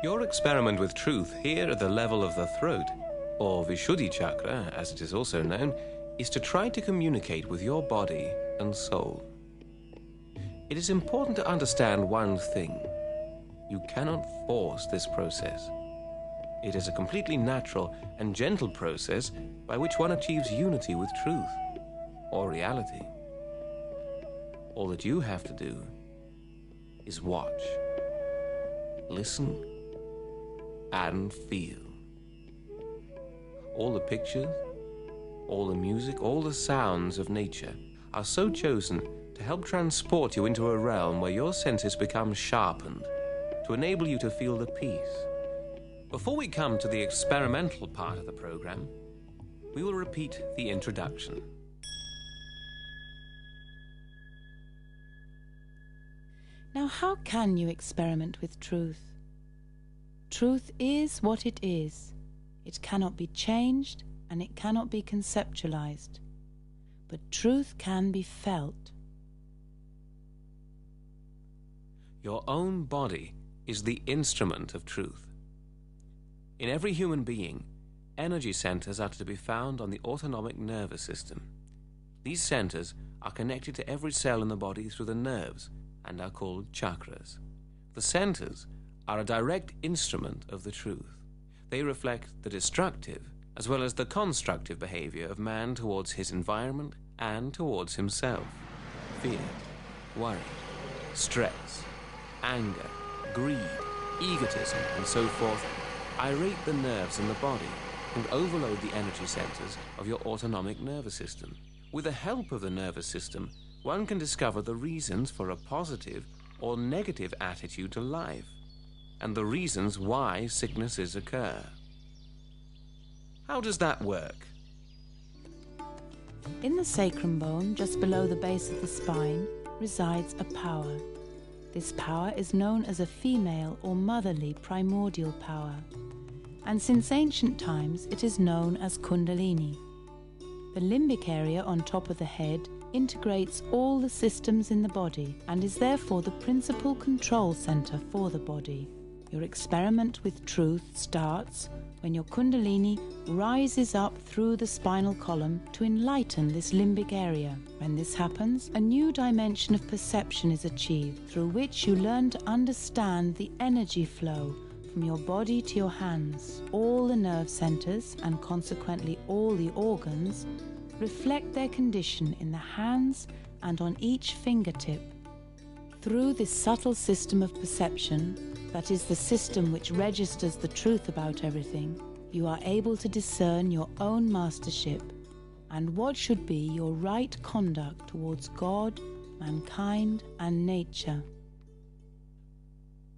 Your experiment with truth here at the level of the throat, or Vishuddhi chakra, as it is also known, is to try to communicate with your body and soul. It is important to understand one thing. You cannot force this process. It is a completely natural and gentle process by which one achieves unity with truth, or reality. All that you have to do is watch, listen, and feel. All the pictures, all the music, all the sounds of nature are so chosen to help transport you into a realm where your senses become sharpened, to enable you to feel the peace. Before we come to the experimental part of the program, we will repeat the introduction. Now, how can you experiment with truth? Truth is what it is. It cannot be changed and it cannot be conceptualized. But truth can be felt. Your own body is the instrument of truth. In every human being, energy centers are to be found on the autonomic nervous system. These centers are connected to every cell in the body through the nerves and are called chakras. The centers are a direct instrument of the truth. They reflect the destructive as well as the constructive behavior of man towards his environment and towards himself. Fear, worry, stress, anger, greed, egotism, and so forth irate the nerves in the body and overload the energy centers of your autonomic nervous system. With the help of the nervous system, one can discover the reasons for a positive or negative attitude to life, and the reasons why sicknesses occur. How does that work? In the sacrum bone, just below the base of the spine, resides a power. This power is known as a female or motherly primordial power, and since ancient times it is known as Kundalini. The limbic area on top of the head integrates all the systems in the body and is therefore the principal control center for the body. Your experiment with truth starts when your Kundalini rises up through the spinal column to enlighten this limbic area. When this happens, a new dimension of perception is achieved, through which you learn to understand the energy flow from your body to your hands. All the nerve centers, and consequently all the organs, reflect their condition in the hands and on each fingertip. Through this subtle system of perception, that is the system which registers the truth about everything, you are able to discern your own mastership and what should be your right conduct towards God, mankind, and nature.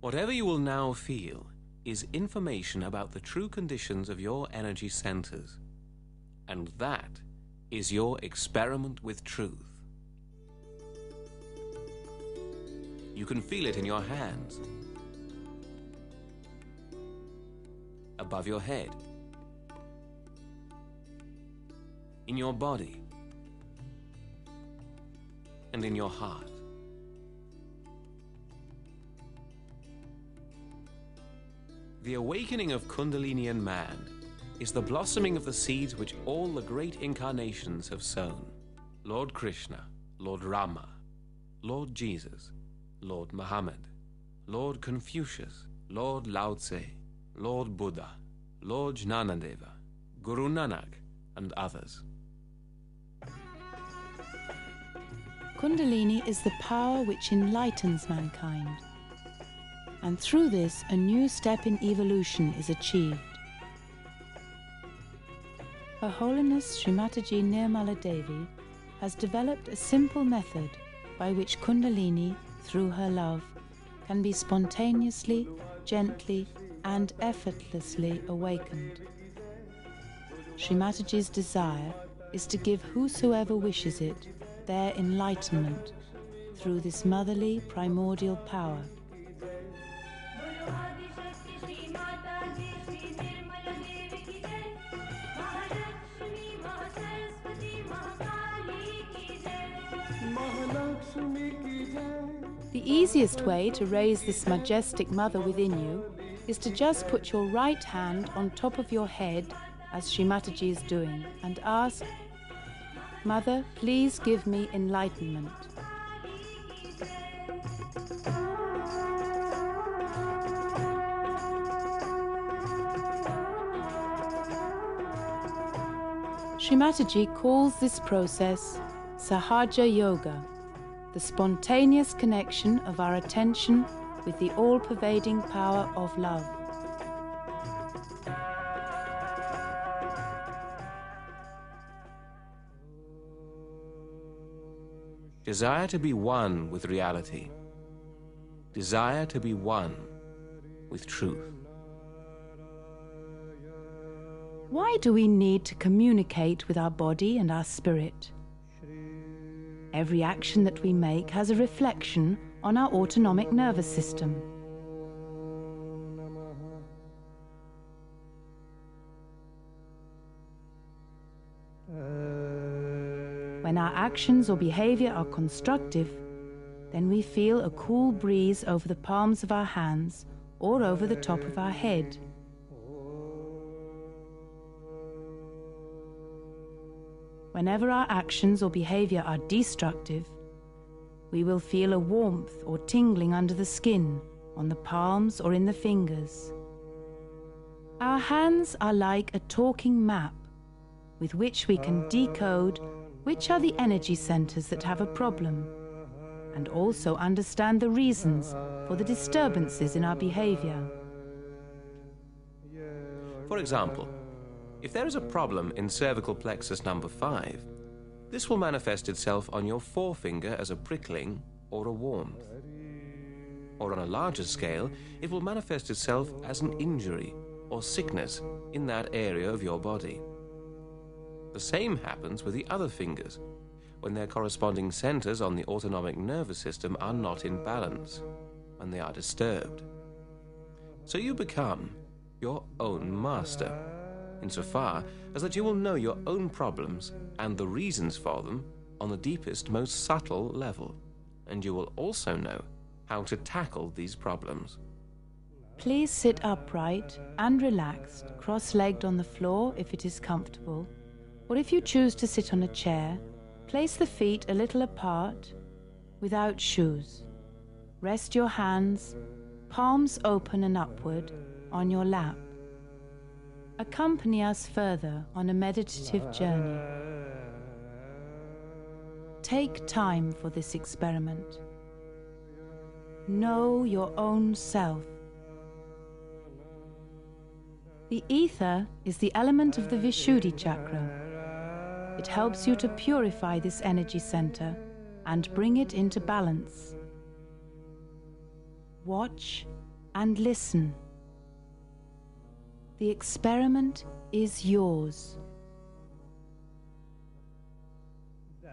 Whatever you will now feel is information about the true conditions of your energy centers, and that is your experiment with truth. You can feel it in your hands, above your head, in your body, and in your heart. The awakening of Kundalini in man is the blossoming of the seeds which all the great incarnations have sown. Lord Krishna, Lord Rama, Lord Jesus, Lord Muhammad, Lord Confucius, Lord Lao Tse, Lord Buddha, Lord Jnanadeva, Guru Nanak, and others. Kundalini is the power which enlightens mankind, and through this a new step in evolution is achieved. Her Holiness Srimataji Nirmala Devi has developed a simple method by which Kundalini, through her love, can be spontaneously, gently, and effortlessly awakened. Srimataji's desire is to give whosoever wishes it their enlightenment through this motherly primordial power. The easiest way to raise this majestic mother within you is to just put your right hand on top of your head, as Sri Mataji is doing, and ask, Mother, please give me enlightenment. Sri Mataji calls this process Sahaja Yoga, the spontaneous connection of our attention with the all-pervading power of love. Desire to be one with reality. Desire to be one with truth. Why do we need to communicate with our body and our spirit? Every action that we make has a reflection on our autonomic nervous system. When our actions or behavior are constructive, then we feel a cool breeze over the palms of our hands or over the top of our head. Whenever our actions or behavior are destructive, we will feel a warmth or tingling under the skin, on the palms or in the fingers. Our hands are like a talking map with which we can decode which are the energy centers that have a problem, and also understand the reasons for the disturbances in our behavior. For example, if there is a problem in cervical plexus number 5, this will manifest itself on your forefinger as a prickling or a warmth. Or on a larger scale, it will manifest itself as an injury or sickness in that area of your body. The same happens with the other fingers, when their corresponding centers on the autonomic nervous system are not in balance, when they are disturbed. So you become your own master, insofar as that you will know your own problems and the reasons for them on the deepest, most subtle level, and you will also know how to tackle these problems. Please sit upright and relaxed, cross-legged on the floor if it is comfortable, or if you choose to sit on a chair, place the feet a little apart, without shoes. Rest your hands, palms open and upward, on your lap. Accompany us further on a meditative journey. Take time for this experiment. Know your own self. The ether is the element of the Vishuddhi chakra. It helps you to purify this energy center and bring it into balance. Watch and listen. The experiment is yours.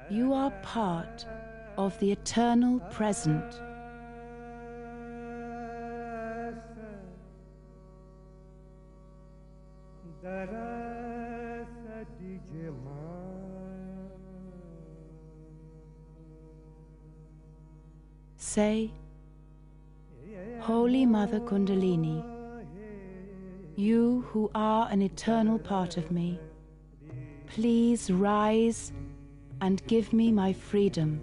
You are part of the eternal present. Say, Holy Mother Kundalini, you who are an eternal part of me, please rise and give me my freedom.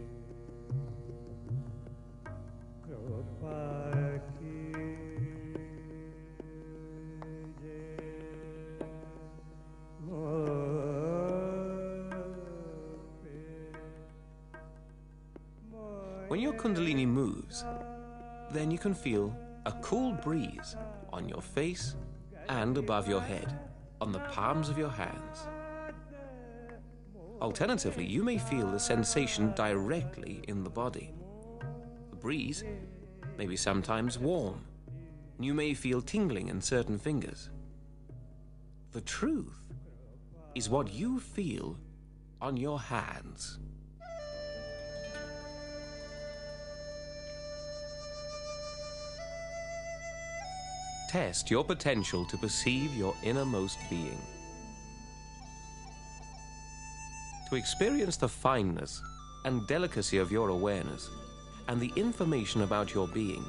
When your Kundalini moves, then you can feel a cool breeze on your face and above your head, on the palms of your hands. Alternatively, you may feel the sensation directly in the body. The breeze may be sometimes warm, and you may feel tingling in certain fingers. The truth is what you feel on your hands. Test your potential to perceive your innermost being. To experience the fineness and delicacy of your awareness and the information about your being,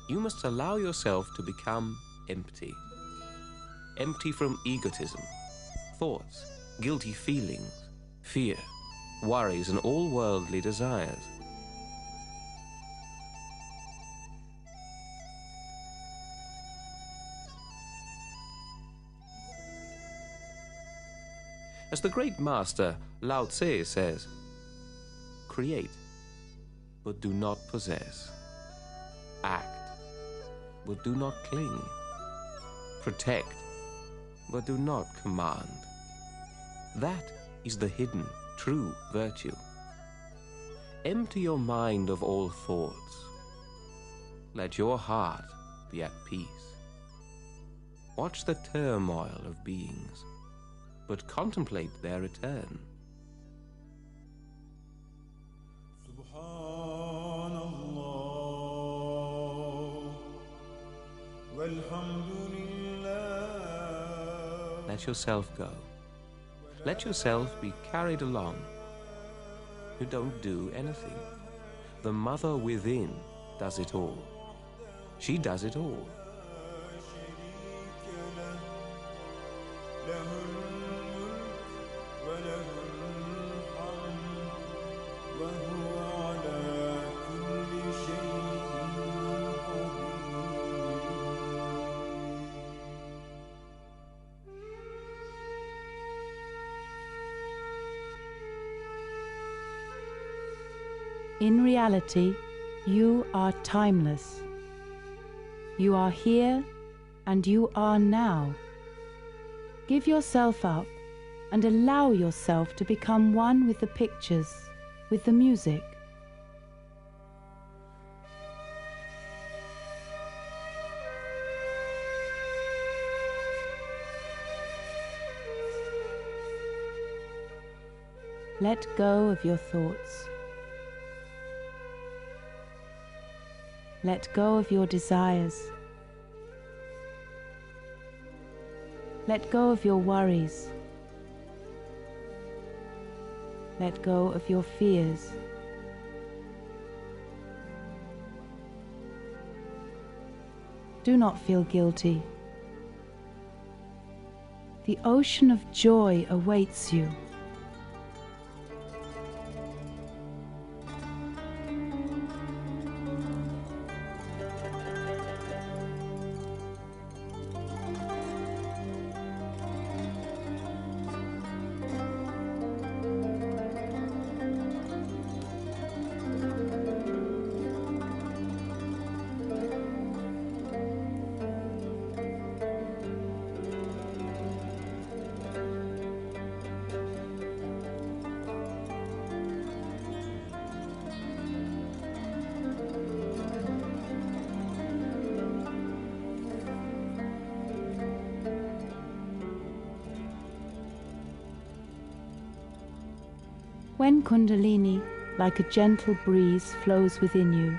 you must allow yourself to become empty. Empty from egotism, thoughts, guilty feelings, fear, worries, and all worldly desires. As the great master Lao Tse says, create, but do not possess. Act, but do not cling. Protect, but do not command. That is the hidden, true virtue. Empty your mind of all thoughts. Let your heart be at peace. Watch the turmoil of beings, but contemplate their return. Let yourself go. Let yourself be carried along. You don't do anything. The mother within does it all. She does it all. In reality, you are timeless. You are here and you are now. Give yourself up and allow yourself to become one with the pictures, with the music. Let go of your thoughts. Let go of your desires. Let go of your worries. Let go of your fears. Do not feel guilty. The ocean of joy awaits you. When Kundalini, like a gentle breeze, flows within you,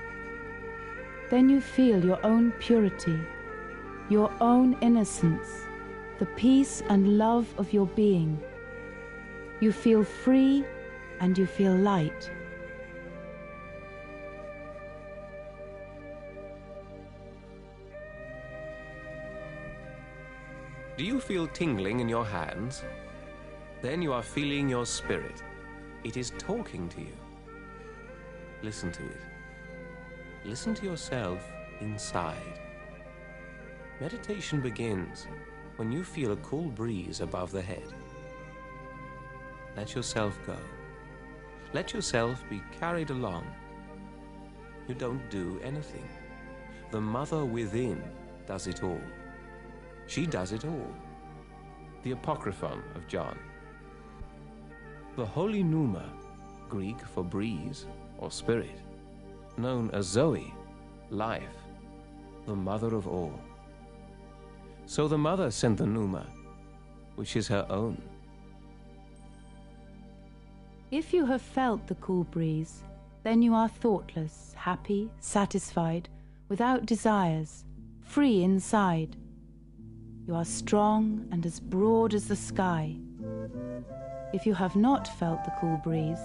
then you feel your own purity, your own innocence, the peace and love of your being. You feel free and you feel light. Do you feel tingling in your hands? Then you are feeling your spirit. It is talking to you. Listen to it. Listen to yourself inside. Meditation begins when you feel a cool breeze above the head. Let yourself go. Let yourself be carried along. You don't do anything. The mother within does it all. She does it all. The Apocryphon of John. The Holy Pneuma, Greek for breeze or spirit, known as Zoe, life, the mother of all. So the mother sent the Pneuma, which is her own. If you have felt the cool breeze, then you are thoughtless, happy, satisfied, without desires, free inside. You are strong and as broad as the sky. If you have not felt the cool breeze,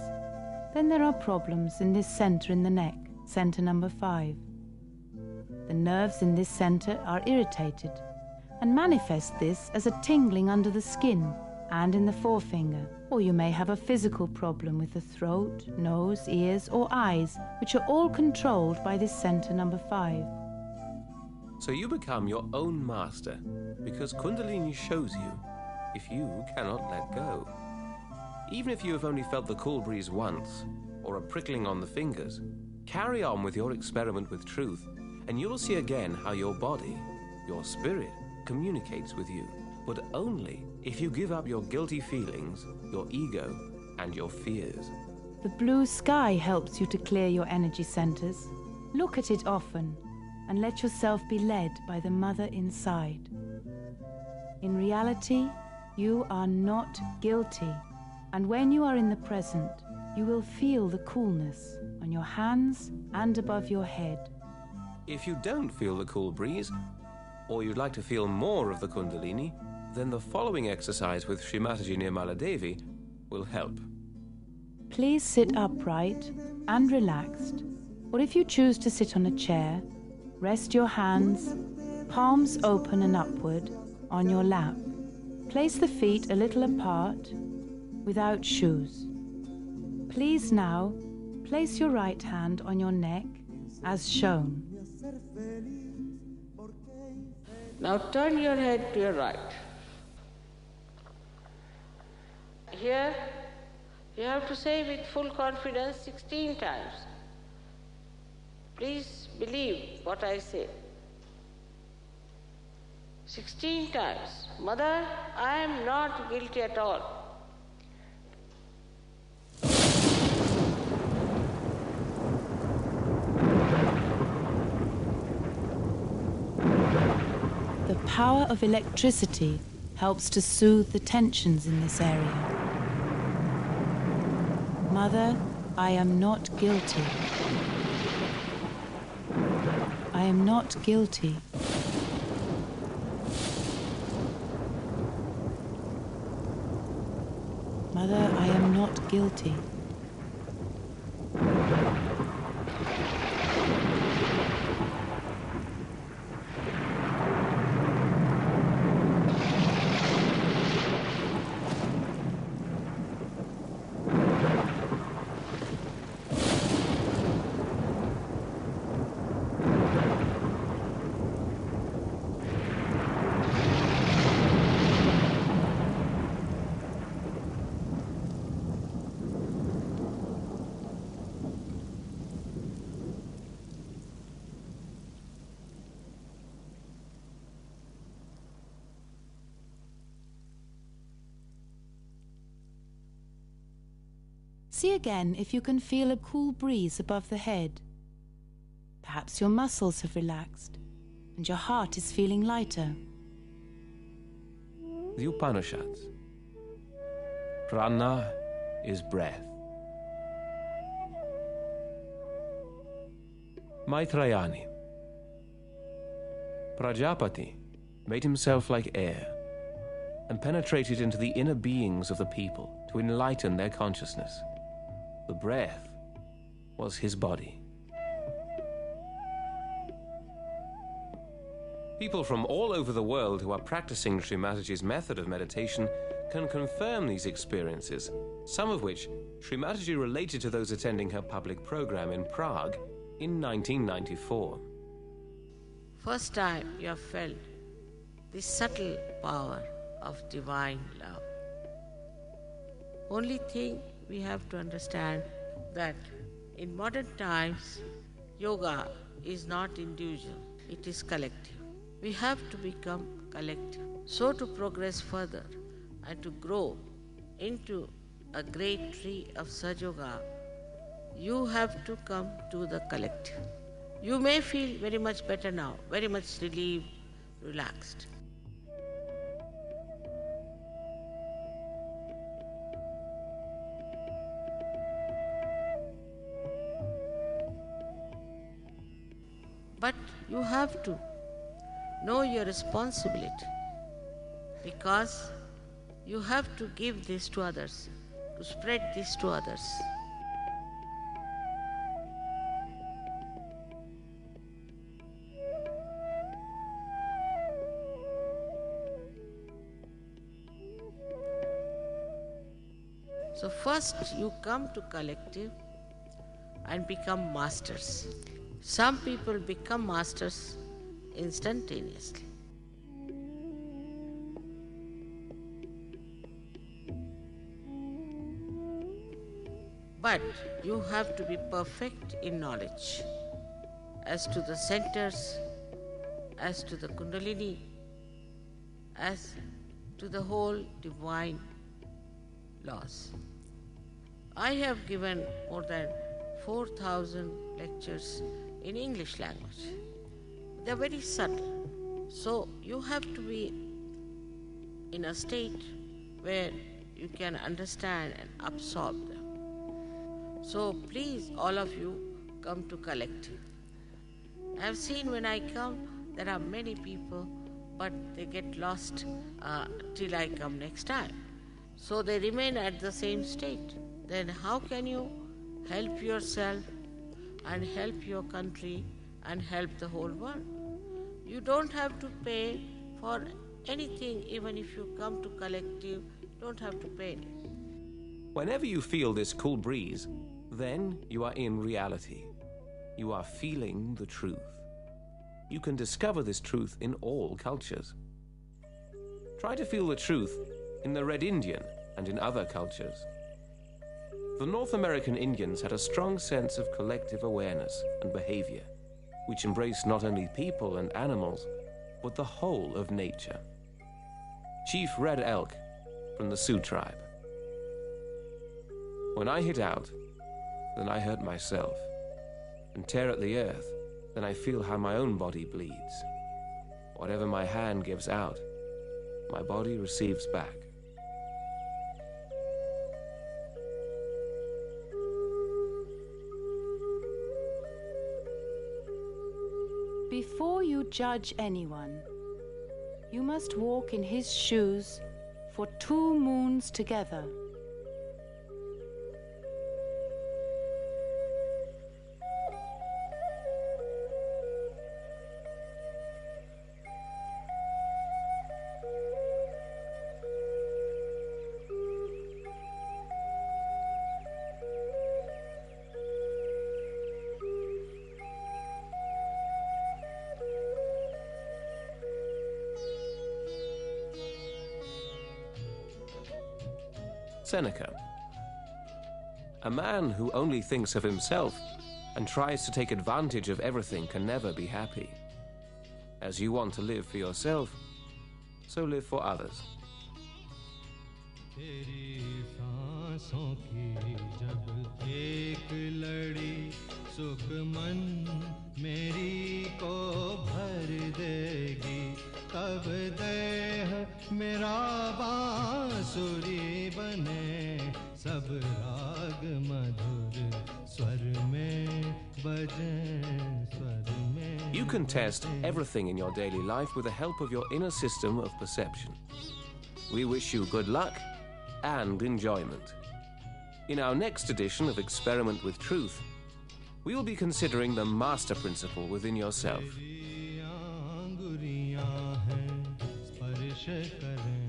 then there are problems in this center in the neck, center number 5. The nerves in this center are irritated, and manifest this as a tingling under the skin and in the forefinger. Or you may have a physical problem with the throat, nose, ears, or eyes, which are all controlled by this center number 5. So you become your own master, because Kundalini shows you if you cannot let go. Even if you have only felt the cool breeze once, or a prickling on the fingers, carry on with your experiment with truth, and you will see again how your body, your spirit, communicates with you, but only if you give up your guilty feelings, your ego, and your fears. The blue sky helps you to clear your energy centers. Look at it often, and let yourself be led by the mother inside. In reality, you are not guilty, and when you are in the present, you will feel the coolness on your hands and above your head. If you don't feel the cool breeze, or you'd like to feel more of the Kundalini, then the following exercise with Srimataji Nirmala Devi will help. Please sit upright and relaxed, or if you choose to sit on a chair, rest your hands, palms open and upward, on your lap. Place the feet a little apart, without shoes. Please now place your right hand on your neck, as shown. Now turn your head to your right. Here, you have to say with full confidence 16 times. Please believe what I say. 16 times. Mother, I am not guilty at all. The power of electricity helps to soothe the tensions in this area. Mother, I am not guilty. I am not guilty. Mother, I am not guilty. See again if you can feel a cool breeze above the head. Perhaps your muscles have relaxed and your heart is feeling lighter. The Upanishads. Prana is breath. Maitrayani. Prajapati made himself like air and penetrated into the inner beings of the people to enlighten their consciousness. The breath was his body. People from all over the world who are practicing Sri Mataji's method of meditation can confirm these experiences, some of which Sri Mataji related to those attending her public program in Prague in 1994. First time you have felt the subtle power of divine love. Only thing we have to understand that in modern times, yoga is not individual, it is collective. We have to become collective. So to progress further and to grow into a great tree of Sajoga, you have to come to the collective. You may feel very much better now, very much relieved, relaxed. But you have to know your responsibility, because you have to give this to others, to spread this to others. So first you come to collective and become masters. Some people become masters instantaneously. But you have to be perfect in knowledge as to the centers, as to the Kundalini, as to the whole divine laws. I have given more than 4,000 lectures in English language. They are very subtle. So you have to be in a state where you can understand and absorb them. So please, all of you, come to collective. I have seen when I come, there are many people, but they get lost till I come next time. So they remain at the same state. Then how can you help yourself and help your country and help the whole world? You don't have to pay for anything. Even if you come to collective, you don't have to pay anything. Whenever you feel this cool breeze, then you are in reality. You are feeling the truth. You can discover this truth in all cultures. Try to feel the truth in the Red Indian and in other cultures. The North American Indians had a strong sense of collective awareness and behavior, which embraced not only people and animals, but the whole of nature. Chief Red Elk from the Sioux tribe. When I hit out, then I hurt myself, and tear at the earth, then I feel how my own body bleeds. Whatever my hand gives out, my body receives back. Before you judge anyone, you must walk in his shoes for 2 moons together. Seneca. A man who only thinks of himself and tries to take advantage of everything can never be happy. As you want to live for yourself, so live for others. तब देह मेरा बांसुरी बने सब राग मधुर स्वर में बजें स्वर में. You can test everything in your daily life with the help of your inner system of perception. We wish you good luck and enjoyment. In our next edition of Experiment with Truth, we will be considering the master principle within yourself. स्पर्श करें